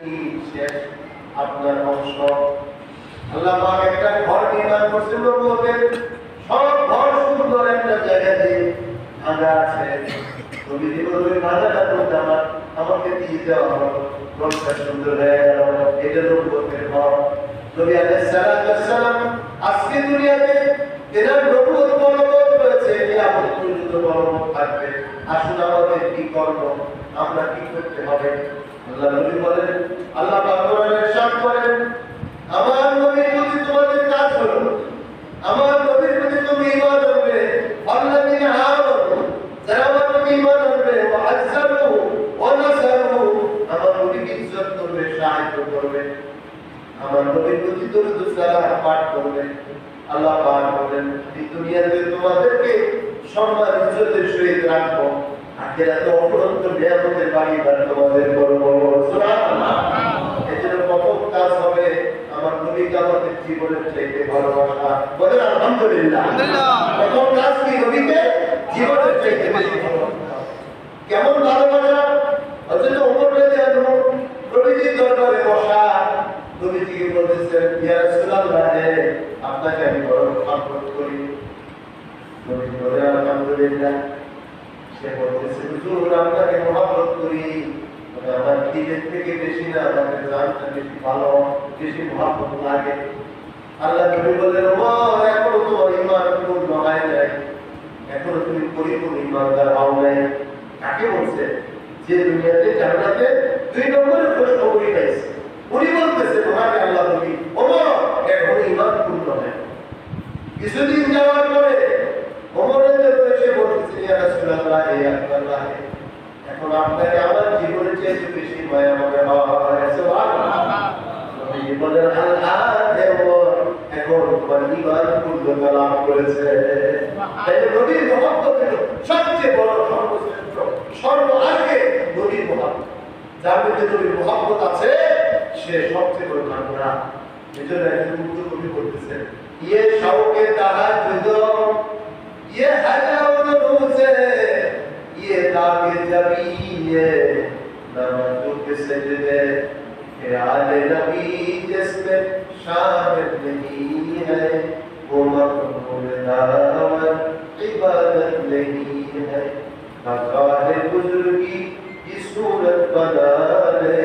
শেষ আপনার অংশ। আল্লাহ পাক একটা ঘর নির্মাণ করছেন, নবুয়তের সব ঘর সুন্দর একটা জায়গা দিয়ে ভাঙা আছে। নবী জীবনের ভাঙাটা করতে আমাকে দিয়ে দেওয়া হলো, ঘরটা সুন্দর হয়ে গেল। এটা নবুয়তের ঘর। নবী আলাইহিস সালাম আজকে দুনিয়াতে এনার নবুয়ত বলবৎ রয়েছে, কিয়ামত পর্যন্ত বলবৎ থাকবে। আসুন আমাদের কি করব, আমরা কি করতে হবে? আল্লাহ নবী বলেন, আল্লাহ পাক কোরআনে ইরশাদ করেন, আমার নবীর প্রতি তোমাদের কাজ হলো, আমার নবীর প্রতি তুমি ঈমান আনবে। আল্লাযীনা আমানু, যারা আমার প্রতি ঈমান আনবে, ওয়া আযযারু ওয়া নাসারু, আমার নবীকে ইজ্জত করবে, সাহায্য করবে, আমার নবীর প্রতি দরুদ সালাম পাঠ করবে। আল্লাহ পাক বলেন, এই দুনিয়াতে তোমাদেরকে সম্মান ইজ্জতের সহিত রাখবো, আখিরাতে অপরন্ত নিয়ামতের বাড়িবার তোমাদের করব। সুবহানাল্লাহ। এজন্য প্রথম কাজ হবে আমার নবীকে আমাদের জীবনের চাইতে ভালোবাসা। বলেন আলহামদুলিল্লাহ। প্রথম কাজ কি? নবীকে জীবনের চাইতে বেশি ভালোবাসা। কেমন ভালোবাসা? হযরত ওমর রাদিয়াল্লাহু আনহু নবীজির দরবারে বসা, নবীজিকে বলতেছেন, ইয়া রাসূলুল্লাহ, আপনাকে আমি বড় মহব্বত করি। নবী বলেন আলহামদুলিল্লাহ। সে বলতেছে, হুজুর আপনাকে মহব্বত করি, আমার দিলের থেকে বেশি না, আমাকে জানটা বেশি ভালো, বেশি মহব্বত লাগে। আল্লাহ নবী বললেন, ওমর, এখনো তোমার ঈমান পূর্ণ হয় নাই, এখনো তুমি পরিপূর্ণ ঈমানদার হও নাই। কাকে বলছে? যে দুনিয়াতে জান্নাতে 2 নম্বরের প্রশ্ন উনি পাইছে। উনি বলতেছে, তোমাকে আল্লাহ নবী, ওমর, এখনো ঈমান পূর্ণ হয়। কিছুদিন যাওয়ার পরে ওমরের এসে বলতেছে, ইয়া রাসূলুল্লাহ, ইয়া আল্লাহ, এখন আপনাকে আমার জীবনের চেয়ে বেশি মায়া মনে হয়। সুবহানাল্লাহ। নবী বলেন, আল্লাহ এখন তোমার ঈমান পূর্ণতা লাভ করেছে। তাই নবীর মহব্বতের সবচেয়ে বড়, সর্বশ্রেষ্ঠ, সর্বাগে নবীর মহব্বত। যার মধ্যে নবীর মহব্বত আছে সে সবচেয়ে বড় কামনা। এজন্য একজন উর্দু কবি বলতেছেন, ইয়ে শৌকে তাহাজ্জুদ, ইয়ে হাজাউন রোজে, ये दागे जबीए नमाज़ों के सजदे, ख्याल नबी जिसमें शामिल नहीं है, वो मक़बूल दावत इबादत नहीं है। मज़ाहिर बुज़ुर्गी की सूरत बना ले,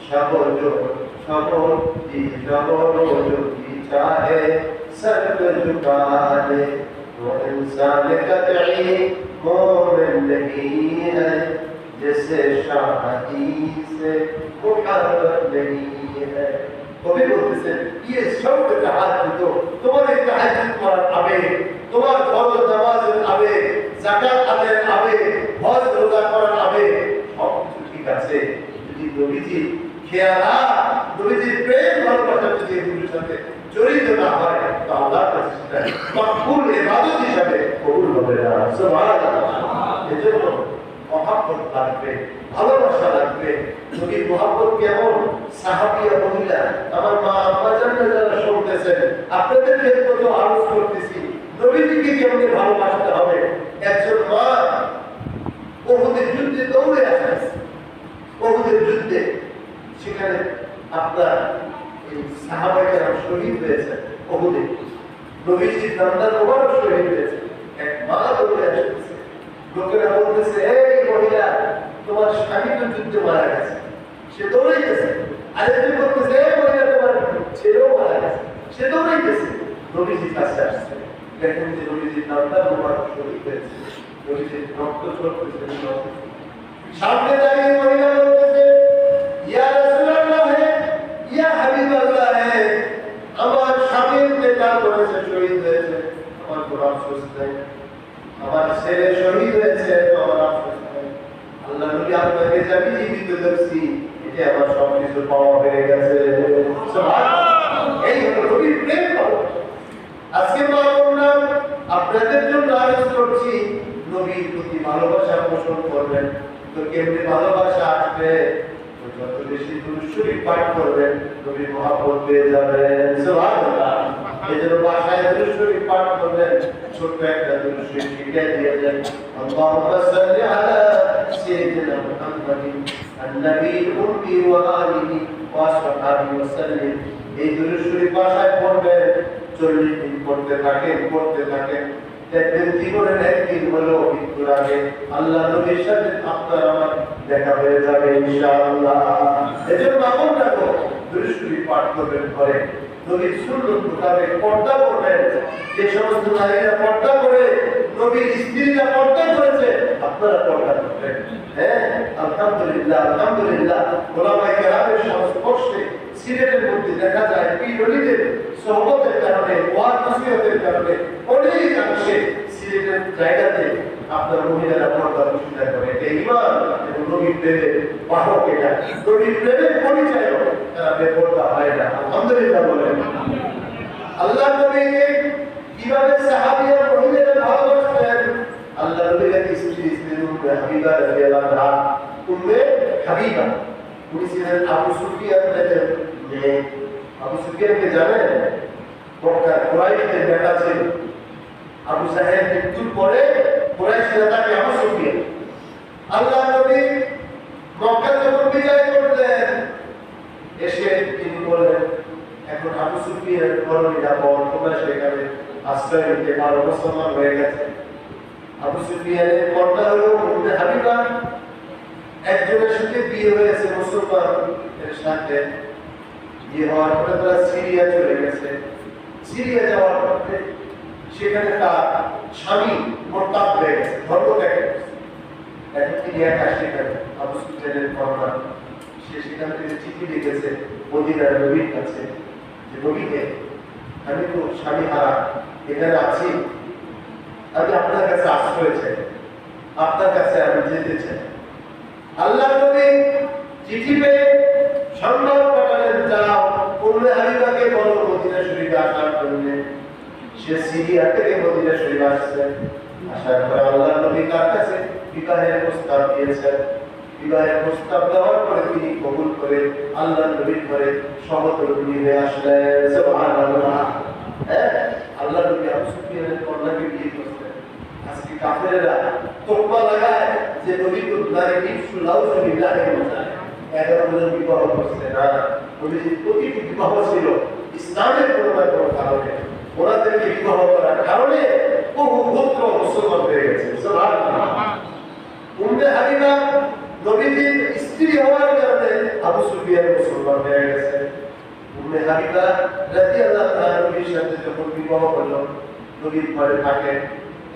शबो जो की चाहे सर पे झुका ले, वो इंसान कतई मोमिन नहीं है, जिसे शादी से मुहब्बत नहीं है। कभी बोलते हैं, ये सब तहज्जुद, तुम्हारे तहज्जुद पर आवेग, तुम्हार फर्ज नमाज़ের আবেগ, যাকাত আদায়ের আবেগ, হজ রোজা করার আবেগ, সব কিছু ঠিক আছে। যদি নবীজি খেয়ালাত, নবীজির প্রেম ভালোবাসা যদি এগুলোর সাথে জড়িত না হয়, তো আল্লাহর কাছে সেটা মকবুল ইবাদত হিসাবে কবুল হবে না। সুবহানাল্লাহ। এজন্য মহব্বত লাগবে, ভালোবাসা লাগবে। নবীর মহব্বত কেমন? সাহাবিয়া মহিলা, আমার মা আম্মা জানরা যারা শুনতেছেন, আপনাদের ক্ষেত্রে তো আরজ করতেছি, নবীজিকে কেমনে ভালোবাসতে হবে। একজন মা উহুদের যুদ্ধে দৌড়ে আসছে, উহুদের যুদ্ধে, সেখানে আপনার এই সাহাবায়েরা শহীদ হয়েছে উহুদে, নবীজির নামদার মোবারক শহীদ হয়েছে। এক মা দৌড়ে আসছে, লোকেরা বলতেছে, এই মহিলা, তোমার স্বামী তো যুদ্ধে মারা গেছে। সে দৌড়াইতেছে। আরেকজন বলতেছে, এই মহিলা, তোমার ছেলেও মারা গেছে। সে দৌড়াইতেছে। নবীজির কাছে আসছে, দেখুন যে নবীজির নামদার মোবারক শহীদ হয়েছে, নবীজির রক্ত ঝরতেছে। সামনে দাঁড়িয়ে মহিলা বলতেছে, ইয়া রাসূলুল্লাহ, ইয়া হাবিবাল্লাহ, আমার স্বামী ইন্তেকাল করেছে, শহীদ হয়েছে, আমার কোনো আফসোস নেই। আমার ছেলে শহীদ হয়েছে, তো আমার আফসোস নেই। আল্লাহ নবী আপনাকে যাবি জীবিত দেখছি, এটা আমার সবকিছু পাওয়া হয়ে গেছে। সুবহানাল্লাহ। এই হলো নবীর প্রেম ভালোবাসা। আজকে আমরা আপনাদের জন্য আরজ করছি, নবীর প্রতি ভালোবাসা পোষণ করবেন। তো কেমনে ভালোবাসা আসবে? যত বেশি দুরূদ শরীফ পাঠ করবেন, নবীর মহব্বত পেয়ে যাবেন। সুবহানাল্লাহ। এজন্য বাসায় দুরূদ শরীফ পাঠ করবেন, ছোট্ট একটা দুরূদ শরীফ শিখিয়ে দিয়েছেন, আল্লাহুম্মা সাল্লি আলা সাইয়্যিদিনা মুহাম্মাদিন النبي الأمي وآله وصحبه وسلم এই দুরূদ শরীফ ভাষায় পড়বেন 40 দিন পড়তে থাকেন দেখবেন জীবনের একদিন হলো মৃত্যুর আগে আল্লাহ নবীর সাথে আপনার আমার দেখা হয়ে যাবে ইনশাআল্লাহ। এজন্য আমলটা দুরূদ শরীফ পাঠ করবেন ঘরে, নবীর সুন্নাত মোতাবেক পর্দা করবেন। যে সমস্ত নারীরা পর্দা করে নবীর স্ত্রীরা পর্দা করেছে আপনারা পর্দা করবেন। হ্যাঁ, আলহামদুলিল্লাহ ওলামায়ে কেরামের সংস্পর্শে সিলেটের মধ্যে দেখা যায় পীরওয়ালিদের সোহবতের কারণে ওয়াজ নসিহতের কারণে অনেকাংশে সিলেটের জায়গাতে আপনার মহিলারা পর্দা প্রশিক্ষণ করে। এটা ঈমান এবং নবীর প্রেমের বাহক, এটা নবীর প্রেমের পরিচয়, তারা বেপরদা হয় না। আলহামদুলিল্লাহ বলেন। আল্লাহ নবীকে কিভাবে সাহাবীরা মহিলারা ভালোবাসতেন, আল্লাহ নবীর স্ত্রী উম্মে হাবিবা রাদিয়াল্লাহু আনহা, উম্মে হাবিবা উনি ছিলেন আবু সুফিয়ানের মেয়ে। আবু সুফিয়ানকে জানেন? মক্কার কুরাইশদের নেতা ছিল। আবু জাহেল মৃত্যুর পরে কুরাইশ নেতাকে আবু সুফিয়ান। আল্লাহ নবী মক্কা যখন বিজয় করলেন এসে তিনি বললেন, এখন আবু সুফিয়ান বড় নিরাপদ, তোমরা সেখানে আশ্রয় নিতে পারো, মুসলমান হয়ে গেছে। আবু সুফিয়ানের কন্যা হলো উম্মে হাবিবা, একজনের সাথে বিয়ে হয়েছে মুসলমানের সাথে। বিয়ে হওয়ার পরে তারা সিরিয়া চলে গেছে। সিরিয়া যাওয়ার পরে সেখানে তার স্বামী মোরতাদ হয়ে গেছে, ধর্ম ত্যাগ করেছে। এখন তিনি একা সেখানে, আবু সুফিয়ানের কন্যা, সে সেখান থেকে চিঠি লিখেছে মদিনার নবীর কাছে যে নবীকে, আমি তো স্বামী হারা এখানে আছি, আমি আপনার কাছে আশ্রয় চাই, আপনার কাছে আমি যেতে চাই। আল্লাহ নবী চিঠি পেয়ে সংবাদ পাঠালেন, যাও উম্মে হাবিবাকে বলো মদিনা শরীফে আসার জন্য। সে সিরিয়া থেকে মদিনা শরীফ আসছে। আসার পর আল্লাহ নবী তার কাছে বিবাহের প্রস্তাব দিয়েছেন। বিবাহের প্রস্তাব দেওয়ার পরে তিনি কবুল করে আল্লাহ নবীর ঘরে সমতলভূমি হয়ে আসলেন। সুবহানাল্লাহ। হ্যাঁ, আল্লাহ নবী আবু সুফিয়ানের কন্যাকে বিয়ে করলেন। আজকে কাফেররা তোকমা লাগায় যে নবী তো নারী ইফসুল্লাহ বিল্লাহি ওয়া 11 জন বিবাহ করছে না। নবীজির প্রতিটি বিবাহ ছিল ইসলামের কোনো না কোনো কারণে। ওনাদেরকে বিবাহ করার কারণে বহু গোত্র মুসলমান হয়ে গেছে। সুবহানাল্লাহ। উম্মে হাবিবা নবীজির স্ত্রী হওয়ার কারণে আবু সুফিয়ান মুসলমান হয়ে গেছে। উম্মে হাবিবা রাদিয়াল্লাহু তাআলা নবীর সাথে যখন বিবাহ হলো, নবীর ঘরে থাকেন,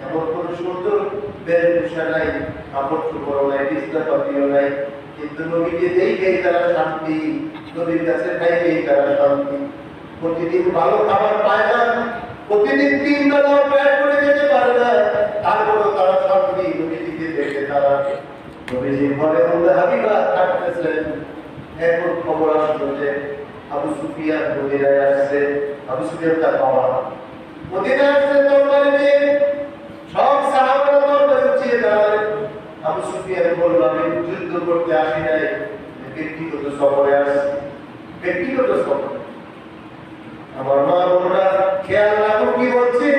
এমন কোন সুন্দর বেশভূষা নাই, কাপড় চোপড় নাই, বিছনাপাতিও নাই, কিন্তু নবীকে দেখেই তারা শান্তি, নবীর কাছে পাইলেই তারা শান্তি। প্রতিদিন ভালো খাবার পায় না, প্রতিদিন 3 বেলা পেট করে যেতে পারে না, তারপরও তারা শান্তি, নবীকে দেখে তারা। নবীজির ঘরে উম্মে হাবিবা থাকতেছেন। এখন খবর আসলো যে আবু সুফিয়ান মদিনায় আসছে। আবু সুফিয়ান তার বাবা মদিনায় আসছে তরবারি নিয়ে। সব সাহাবারা তরবারি উঠিয়ে দাঁড়ালেন। আবু সুফিয়ান বলল, আমি যুদ্ধ করতে আসি নাই, ব্যক্তিগত সফরে আসছি। ব্যক্তিগত সফর। আমার মা বোনরা খেয়াল রাখো কি বলছে।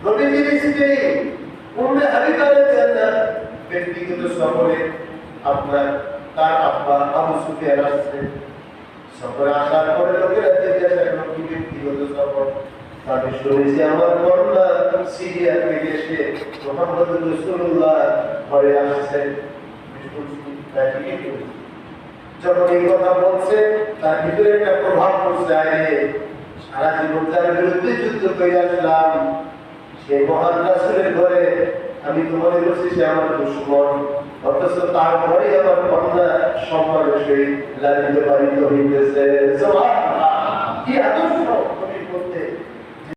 নবীজির স্ত্রী উম্মে হাবিবা রাদিয়াল্লাহু ব্যক্তিগত সফরে আপনার তার আব্বা আবু সুফিয়ান আসছে। সফরে আসার পরে লোকেরা জিজ্ঞাসা করল, কি ব্যক্তিগত সফর? আমি শুনেছি আমার কন্যা সিরিয়া থেকে এসে মুহাম্মদ রাসূলুল্লাহ ঘরে আসছে। যখন এই কথা বলছে তার ভিতরে একটা প্রভাব পড়ছে, সারা জীবন তার বিরুদ্ধে যুদ্ধ করে আসলাম, সে মহান রাসূলের ঘরে আমি তো মনে করছি সে আমার দুশমন, অথচ তার ঘরে আমার কন্যা সম্মানের সহিত লালিত পালিত হইতেছে। কি আদর্শ!